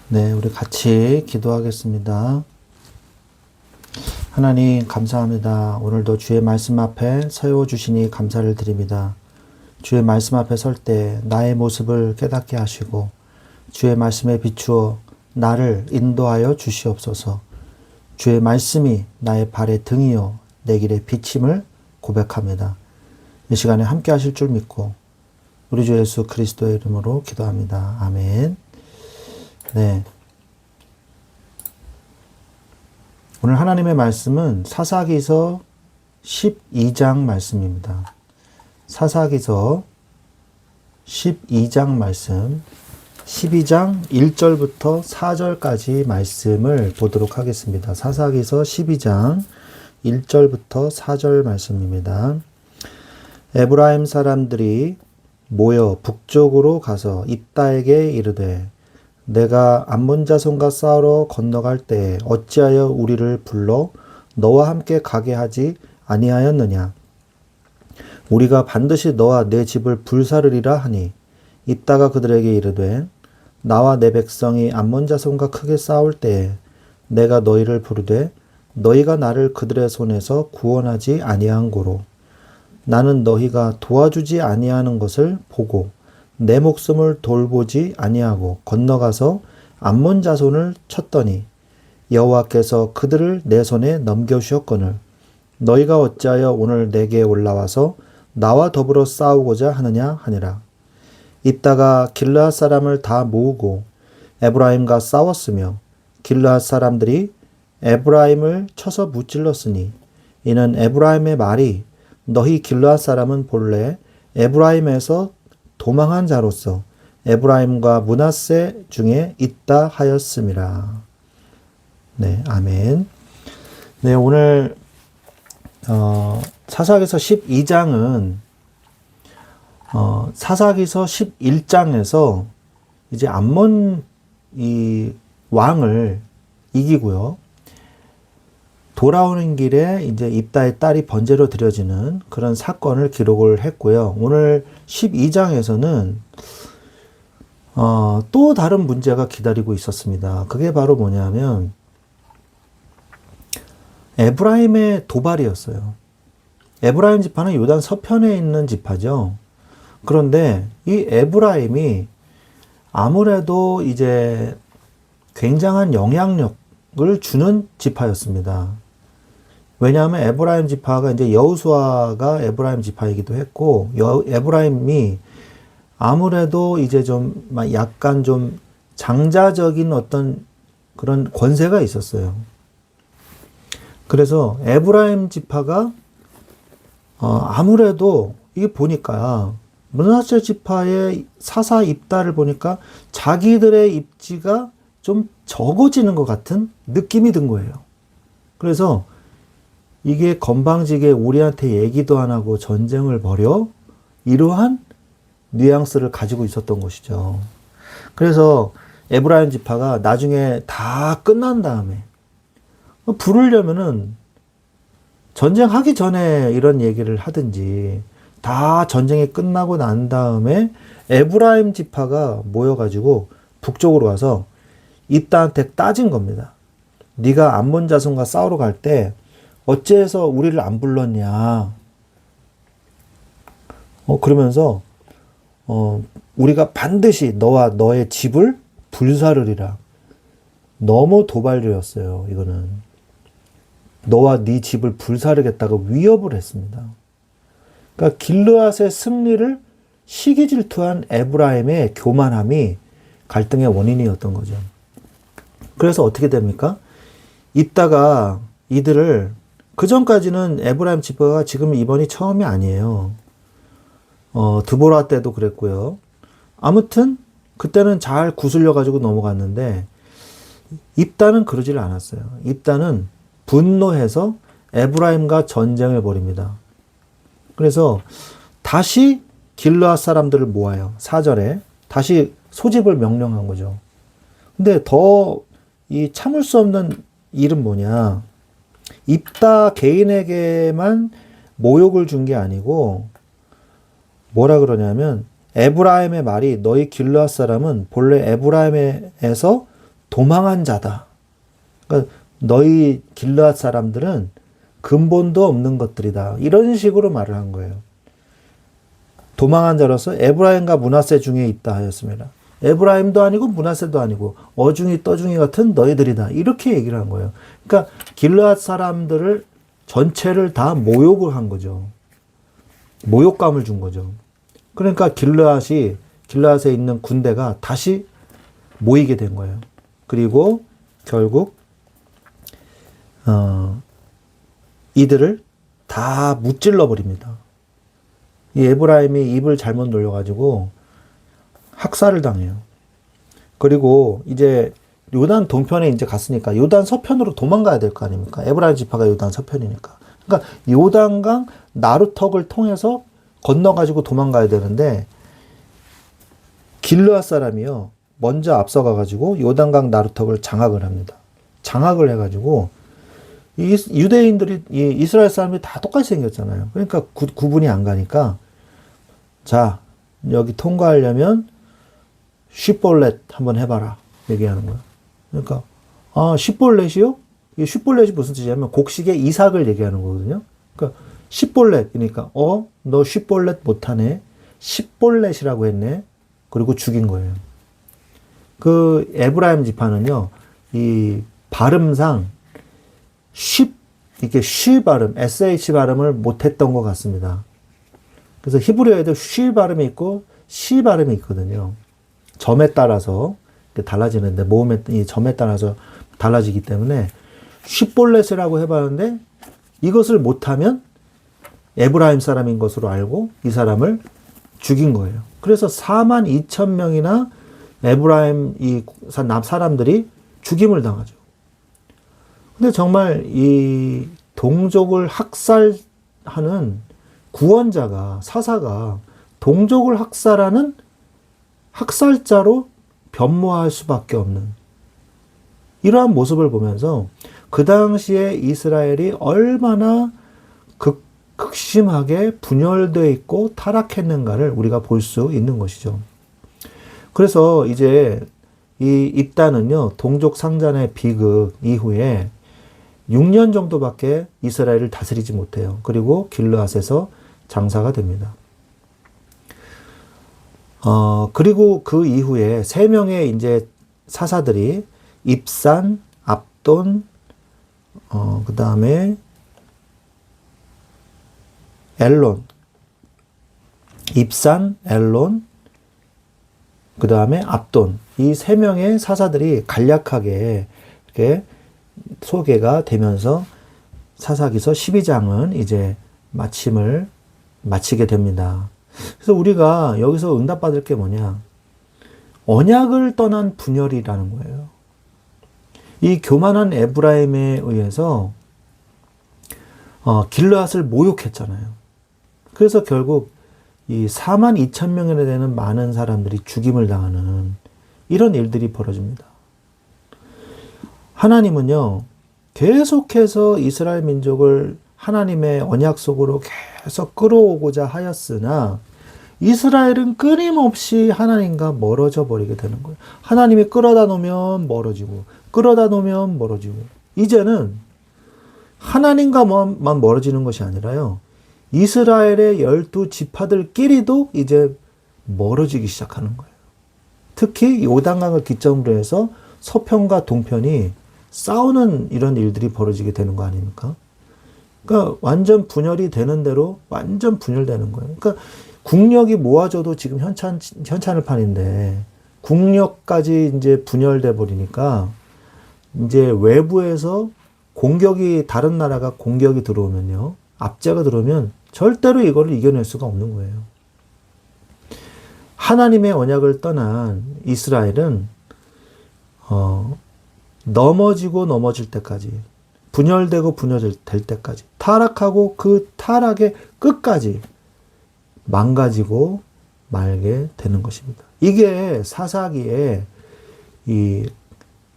네, 우리 같이 기도하겠습니다. 하나님, 감사합니다. 오늘도 주의 말씀 앞에 세워주시니 감사를 드립니다. 주의 말씀 앞에 설 때 나의 모습을 깨닫게 하시고 주의 말씀에 비추어 나를 인도하여 주시옵소서. 주의 말씀이 나의 발의 등이요 내 길의 비침을 고백합니다. 이 시간에 함께 하실 줄 믿고 우리 주 예수 그리스도의 이름으로 기도합니다. 아멘. 네. 오늘 하나님의 말씀은 사사기서 12장 말씀입니다. 사사기서 12장 말씀, 12장 1절부터 4절까지 말씀을 보도록 하겠습니다. 사사기서 12장 1절부터 4절 말씀입니다. 에브라임 사람들이 모여 북쪽으로 가서 입다에게 이르되 내가 암몬 자손과 싸우러 건너갈 때에 어찌하여 우리를 불러 너와 함께 가게 하지 아니하였느냐. 우리가 반드시 너와 내 집을 불사르리라 하니 입다가 그들에게 이르되 나와 내 백성이 암몬 자손과 크게 싸울 때에 내가 너희를 부르되 너희가 나를 그들의 손에서 구원하지 아니한 고로 나는 너희가 도와주지 아니하는 것을 보고 내 목숨을 돌보지 아니하고 건너가서 암몬 자손을 쳤더니 여호와께서 그들을 내 손에 넘겨주셨거늘 너희가 어찌하여 오늘 내게 올라와서 나와 더불어 싸우고자 하느냐 하니라. 입다가 길르앗 사람을 다 모으고 에브라임과 싸웠으며 길르앗 사람들이 에브라임을 쳐서 무찔렀으니 이는 에브라임의 말이 너희 길르앗 사람은 본래 에브라임에서 도망한 자로서 에브라임과 므낫세 중에 있다 하였음이라. 네, 아멘. 네, 오늘 사사기서 12장은 사사기서 11장에서 이제 암몬 이 왕을 이기고요. 돌아오는 길에 이제 입다의 딸이 번제로 드려지는 그런 사건을 기록을 했고요. 오늘 12장에서는 또 다른 문제가 기다리고 있었습니다. 그게 바로 뭐냐면 에브라임의 도발이었어요. 에브라임 지파는 요단 서편에 있는 지파죠. 그런데 이 에브라임이 아무래도 이제 굉장한 영향력을 주는 지파였습니다. 왜냐하면 에브라임 지파가 이제 여호수아가 에브라임 지파이기도 했고, 에브라임이 아무래도 이제 좀 약간 좀 장자적인 어떤 그런 권세가 있었어요. 그래서 에브라임 지파가 아무래도 이게 보니까 므낫세 지파의 사사 입다를 보니까 자기들의 입지가 좀 적어지는 것 같은 느낌이 든 거예요. 그래서 이게 건방지게 우리한테 얘기도 안 하고 전쟁을 벌여 이러한 뉘앙스를 가지고 있었던 것이죠. 그래서 에브라임 지파가 나중에 다 끝난 다음에 부르려면은 전쟁하기 전에 이런 얘기를 하든지 다 전쟁이 끝나고 난 다음에 에브라임 지파가 모여가지고 북쪽으로 가서 입다한테 따진 겁니다. 네가 암몬 자손과 싸우러 갈 때 어째서 우리를 안 불렀냐. 그러면서 우리가 반드시 너와 너의 집을 불사르리라. 너무 도발이었어요. 이거는 너와 네 집을 불사르겠다고 위협을 했습니다. 그러니까 길르앗의 승리를 시기질투한 에브라임의 교만함이 갈등의 원인이었던 거죠. 그래서 어떻게 됩니까? 입다가 이들을 그 전까지는 에브라임 지파가 지금 이번이 처음이 아니에요. 드보라 때도 그랬고요. 아무튼 그때는 잘 구슬려 가지고 넘어갔는데 입다는 그러질 않았어요. 입다는 분노해서 에브라임과 전쟁을 벌입니다. 그래서 다시 길르앗 사람들을 모아요. 4절에 다시 소집을 명령한 거죠. 근데 더 이 참을 수 없는 일은 뭐냐? 입다 개인에게만 모욕을 준 게 아니고 뭐라 그러냐면 에브라임의 말이 너희 길르앗 사람은 본래 에브라임에서 도망한 자다. 그러니까 너희 길르앗 사람들은 근본도 없는 것들이다. 이런 식으로 말을 한 거예요. 도망한 자로서 에브라임과 므낫세 중에 있다 하였습니다. 에브라임도 아니고 므낫세도 아니고 어중이 떠중이 같은 너희들이다. 이렇게 얘기를 한 거예요. 그러니까 길르앗 사람들을 전체를 다 모욕을 한 거죠. 모욕감을 준 거죠. 그러니까 길르앗에 있는 군대가 다시 모이게 된 거예요. 그리고 결국 이들을 다 무찔러 버립니다. 이 에브라임이 입을 잘못 놀려가지고 학살을 당해요. 그리고 이제 요단 동편에 이제 갔으니까 요단 서편으로 도망가야 될 거 아닙니까? 에브라임 지파가 요단 서편이니까. 그러니까 요단강 나루턱을 통해서 건너가지고 도망가야 되는데 길르앗 사람이요. 먼저 앞서가가지고 요단강 나루턱을 장악을 합니다. 장악을 해가지고 이 유대인들이 이 이스라엘 사람들이 다 똑같이 생겼잖아요. 그러니까 구분이 안 가니까 자 여기 통과하려면 쉿볼렛 한번 해봐라 얘기하는 거예요. 그러니까 쉿볼렛이요? 이 쉿볼렛이 무슨 뜻이냐면 곡식의 이삭을 얘기하는 거거든요. 그러니까 쉿볼렛 그러니까 너 쉿볼렛 못하네. 쉿볼렛이라고 했네. 그리고 죽인 거예요. 그 에브라임 지파는요. 이 발음상 이렇게 쉬 발음, sh 발음을 못했던 것 같습니다. 그래서 히브리어에도 쉬 발음이 있고 시 발음이 있거든요. 점에 따라서 달라지는데 모음의 이 점에 따라서 달라지기 때문에 쉿볼렛이라고 해봤는데 이것을 못하면 에브라임 사람인 것으로 알고 이 사람을 죽인 거예요. 그래서 42,000명이나 에브라임 이 사람들이 죽임을 당하죠. 근데 정말 이 동족을 학살하는 구원자가, 사사가 동족을 학살하는 학살자로 변모할 수밖에 없는 이러한 모습을 보면서 그 당시에 이스라엘이 얼마나 극심하게 분열되어 있고 타락했는가를 우리가 볼 수 있는 것이죠. 그래서 이제 이 입단은요, 동족 상잔의 비극 이후에 6년 정도밖에 이스라엘을 다스리지 못해요. 그리고 길르앗에서 장사가 됩니다. 그리고 그 이후에 3명의 이제 사사들이 입산, 압돈, 그 다음에 엘론, 입산, 엘론, 그 다음에 압돈. 이 3명의 사사들이 간략하게 이렇게 소개가 되면서 사사기서 12장은 이제 마치게 됩니다. 그래서 우리가 여기서 응답받을 게 뭐냐? 언약을 떠난 분열이라는 거예요. 이 교만한 에브라임에 의해서 길르앗을 모욕했잖아요. 그래서 결국 이 42,000명이나 되는 많은 사람들이 죽임을 당하는 이런 일들이 벌어집니다. 하나님은요, 계속해서 이스라엘 민족을 하나님의 언약 속으로 계속 끌어오고자 하였으나 이스라엘은 끊임없이 하나님과 멀어져 버리게 되는 거예요. 하나님이 끌어다 놓으면 멀어지고 끌어다 놓으면 멀어지고 이제는 하나님과만 멀어지는 것이 아니라요. 이스라엘의 12지파들끼리도 이제 멀어지기 시작하는 거예요. 특히 요단강을 기점으로 해서 서편과 동편이 싸우는 이런 일들이 벌어지게 되는 거 아닙니까? 그러니까 완전 분열이 되는 대로 완전 분열되는 거예요. 그러니까 국력이 모아져도 지금 현찬을 판인데 국력까지 이제 분열돼 버리니까 이제 외부에서 다른 나라가 공격이 들어오면요. 압제가 들어오면 절대로 이거를 이겨낼 수가 없는 거예요. 하나님의 언약을 떠난 이스라엘은 넘어질 때까지 분열되고 분열될 때까지 타락하고 그 타락의 끝까지 망가지고 말게 되는 것입니다. 이게 사사기의 이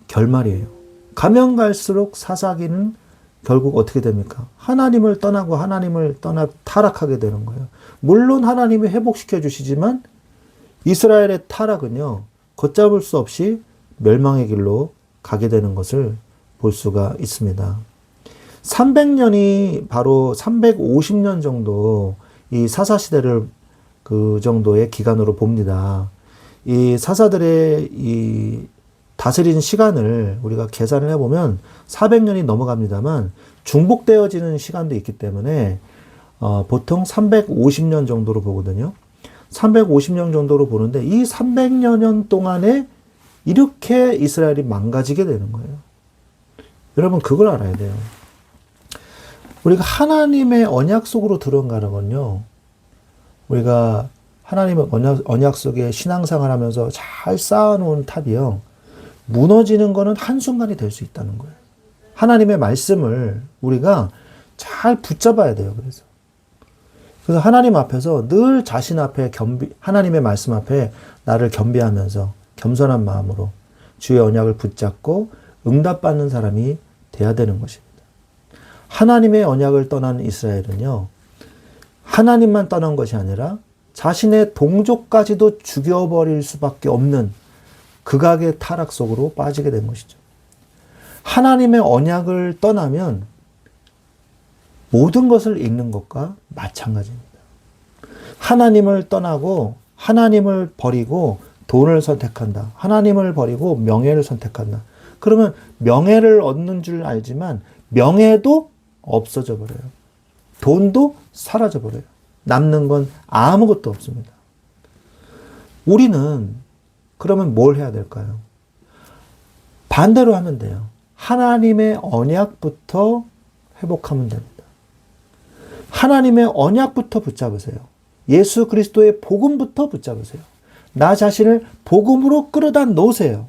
결말이에요. 가면 갈수록 사사기는 결국 어떻게 됩니까? 하나님을 떠나고 하나님을 떠나 타락하게 되는 거예요. 물론 하나님이 회복시켜 주시지만 이스라엘의 타락은요, 걷잡을 수 없이 멸망의 길로 가게 되는 것을 볼 수가 있습니다. 300년이 바로 350년 정도 이 사사시대를 그 정도의 기간으로 봅니다. 이 사사들의 이 다스리는 시간을 우리가 계산을 해보면 400년이 넘어갑니다만 중복되어지는 시간도 있기 때문에 보통 350년 정도로 보거든요. 350년 정도로 보는데 이 300여 년 동안에 이렇게 이스라엘이 망가지게 되는 거예요. 여러분 그걸 알아야 돼요. 우리가 하나님의 언약 속으로 들어가는 건요. 우리가 하나님의 언약 속에 신앙생활 하면서 잘 쌓아놓은 탑이요. 무너지는 거는 한순간이 될 수 있다는 거예요. 하나님의 말씀을 우리가 잘 붙잡아야 돼요. 그래서 하나님 앞에서 늘 자신 앞에 하나님의 말씀 앞에 나를 겸비하면서 겸손한 마음으로 주의 언약을 붙잡고 응답받는 사람이 돼야 되는 것입니다. 하나님의 언약을 떠난 이스라엘은요, 하나님만 떠난 것이 아니라 자신의 동족까지도 죽여버릴 수밖에 없는 극악의 타락 속으로 빠지게 된 것이죠. 하나님의 언약을 떠나면 모든 것을 잃는 것과 마찬가지입니다. 하나님을 떠나고 하나님을 버리고 돈을 선택한다. 하나님을 버리고 명예를 선택한다. 그러면 명예를 얻는 줄 알지만 명예도 없어져 버려요. 돈도 사라져 버려요. 남는 건 아무것도 없습니다. 우리는 그러면 뭘 해야 될까요? 반대로 하면 돼요. 하나님의 언약부터 회복하면 됩니다. 하나님의 언약부터 붙잡으세요. 예수 그리스도의 복음부터 붙잡으세요. 나 자신을 복음으로 끌어다 놓으세요.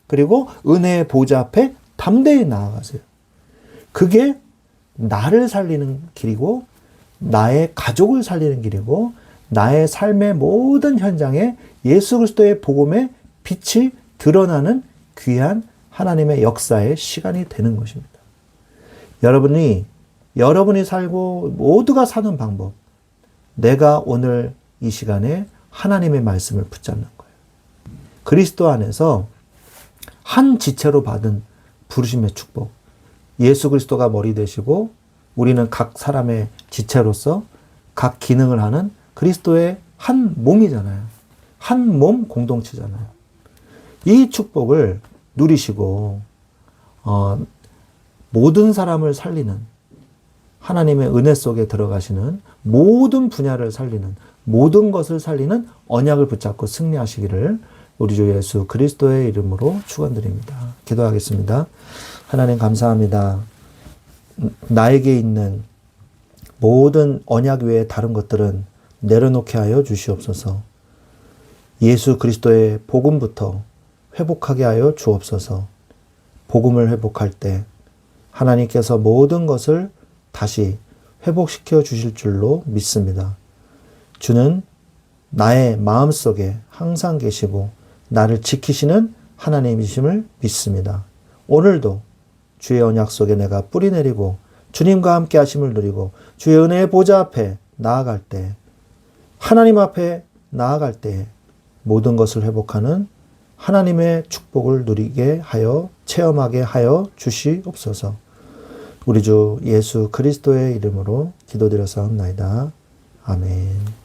그리고 은혜의 보좌 앞에 담대히 나아가세요. 그게 나를 살리는 길이고 나의 가족을 살리는 길이고 나의 삶의 모든 현장에 예수 그리스도의 복음의 빛이 드러나는 귀한 하나님의 역사의 시간이 되는 것입니다. 여러분이 살고 모두가 사는 방법, 내가 오늘 이 시간에 하나님의 말씀을 붙잡는 거예요. 그리스도 안에서 한 지체로 받은 부르심의 축복, 예수 그리스도가 머리 되시고 우리는 각 사람의 지체로서 각 기능을 하는 그리스도의 한 몸이잖아요. 한 몸 공동체잖아요. 이 축복을 누리시고 모든 사람을 살리는 하나님의 은혜 속에 들어가시는 모든 분야를 살리는 모든 것을 살리는 언약을 붙잡고 승리하시기를 우리 주 예수 그리스도의 이름으로 축원드립니다. 기도하겠습니다. 하나님 감사합니다. 나에게 있는 모든 언약 외에 다른 것들은 내려놓게 하여 주시옵소서. 예수 그리스도의 복음부터 회복하게 하여 주옵소서. 복음을 회복할 때 하나님께서 모든 것을 다시 회복시켜 주실 줄로 믿습니다. 주는 나의 마음속에 항상 계시고 나를 지키시는 하나님이심을 믿습니다. 오늘도 주의 언약 속에 내가 뿌리 내리고 주님과 함께 하심을 누리고 주의 은혜의 보좌 앞에 나아갈 때 하나님 앞에 나아갈 때 모든 것을 회복하는 하나님의 축복을 누리게 하여 체험하게 하여 주시옵소서. 우리 주 예수 그리스도의 이름으로 기도드려사옵나이다. 아멘.